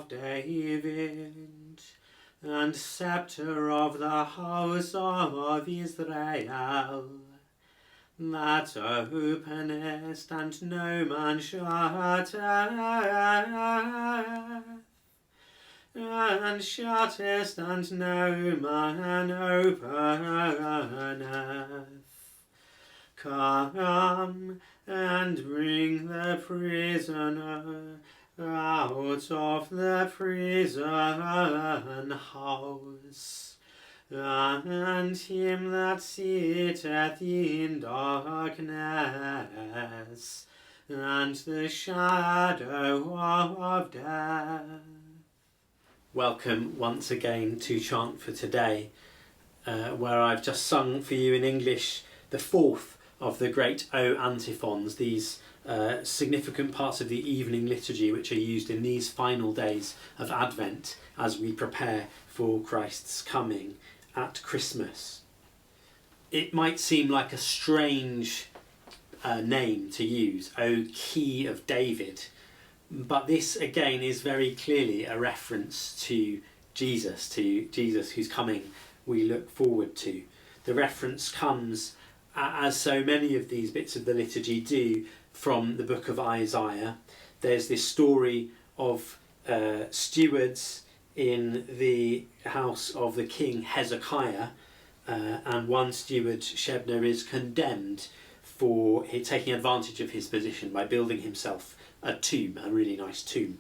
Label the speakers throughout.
Speaker 1: of David, and sceptre of the house of Israel, that openest and no man shutteth, and shuttest and no man openeth. Come and bring the prisoner out of the prison house, and him that sitteth in darkness and the shadow of death. Welcome once again to Chant for today, where I've just sung for you in English the fourth of the great O Antiphons, these significant parts of the evening liturgy which are used in these final days of Advent as we prepare for Christ's coming at Christmas. It might seem like a strange name to use, O Key of David, but this again is very clearly a reference to Jesus whose coming we look forward to. The reference comes, as so many of these bits of the liturgy do, from the book of Isaiah. There's this story of stewards in the house of the king Hezekiah, and one steward, Shebna, is condemned for taking advantage of his position by building himself a tomb, a really nice tomb.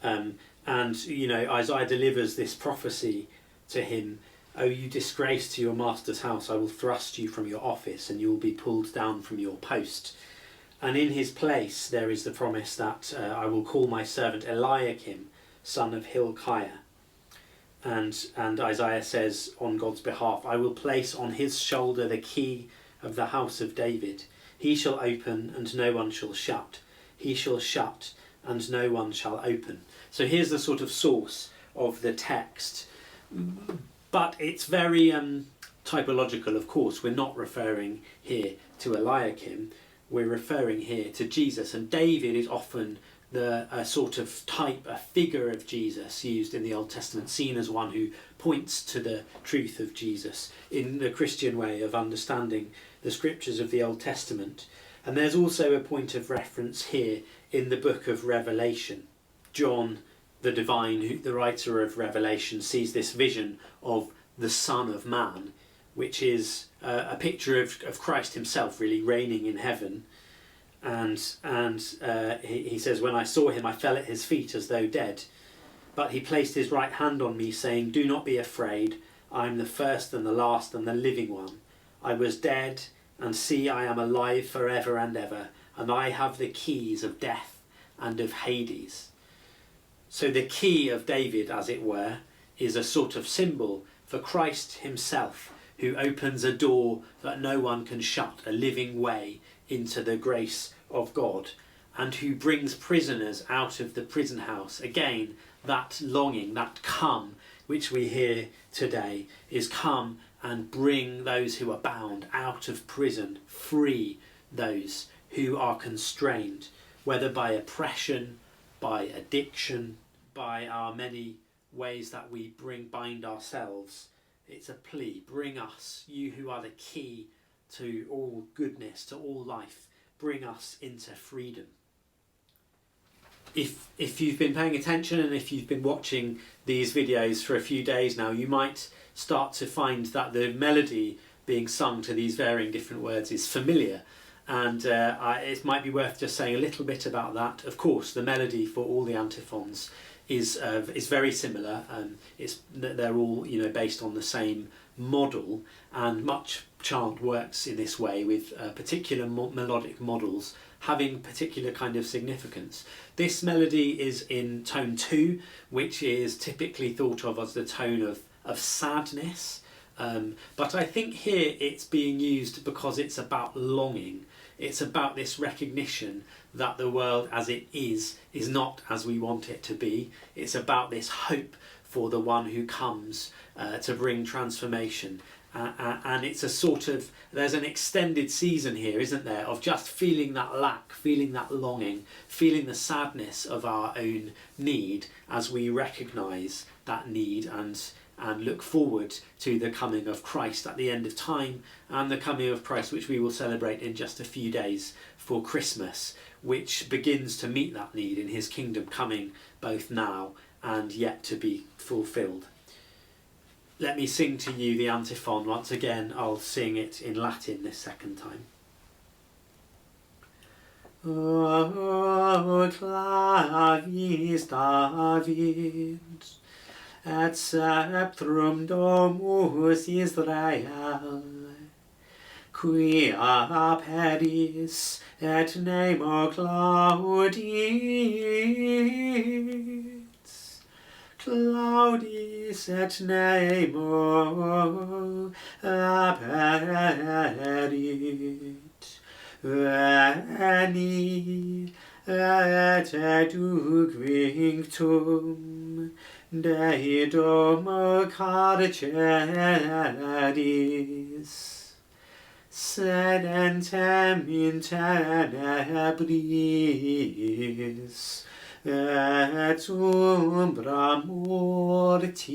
Speaker 1: And Isaiah delivers this prophecy to him: "Oh, you disgrace to your master's house, I will thrust you from your office and you will be pulled down from your post." And in his place there is the promise that I will call my servant Eliakim, son of Hilkiah. And Isaiah says on God's behalf, "I will place on his shoulder the key of the house of David. He shall open and no one shall shut. He shall shut and no one shall open." So here's the sort of source of the text. But it's very typological, of course. We're not referring here to Eliakim. We're referring here to Jesus. And David is often a sort of type, a figure of Jesus used in the Old Testament, seen as one who points to the truth of Jesus in the Christian way of understanding the scriptures of the Old Testament. And there's also a point of reference here in the book of Revelation. John, the divine, the writer of Revelation, sees this vision of the Son of Man, which is a picture of Christ himself really reigning in heaven. And he says, "When I saw him, I fell at his feet as though dead. But he placed his right hand on me, saying, 'Do not be afraid. I am the first and the last and the living one. I was dead, and see, I am alive forever and ever, and I have the keys of death and of Hades.'" So the key of David, as it were, is a sort of symbol for Christ himself, who opens a door that no one can shut, a living way into the grace of God, and who brings prisoners out of the prison house. Again, that longing, that come, which we hear today, is come and bring those who are bound out of prison, free those who are constrained, whether by oppression, by addiction, by our many ways that we bind ourselves. It's a plea: bring us, you who are the key to all goodness, to all life, bring us into freedom. If you've been paying attention and if you've been watching these videos for a few days now, you might start to find that the melody being sung to these varying different words is familiar. And it might be worth just saying a little bit about that. Of course, the melody for all the antiphons is very similar. They're all based on the same model, and much chant works in this way with particular melodic models having particular kind of significance. This melody is in tone 2, which is typically thought of as the tone of sadness. But I think here it's being used because it's about longing. It's about this recognition that the world as it is not as we want it to be. It's about this hope for the one who comes to bring transformation and it's a sort of, there's an extended season here, isn't there, of just feeling that lack, feeling that longing, feeling the sadness of our own need as we recognise that need and look forward to the coming of Christ at the end of time, and the coming of Christ, which we will celebrate in just a few days for Christmas, which begins to meet that need in his kingdom coming both now and yet to be fulfilled. Let me sing to you the antiphon once again. I'll sing it in Latin this second time. O Clavis David, et sceptrum domus Israel, quia peris et nemo Claudis et nemo aperit, veni et educ vinctum Dei domo carceris, sedentem in tenebris, et umbra mortis.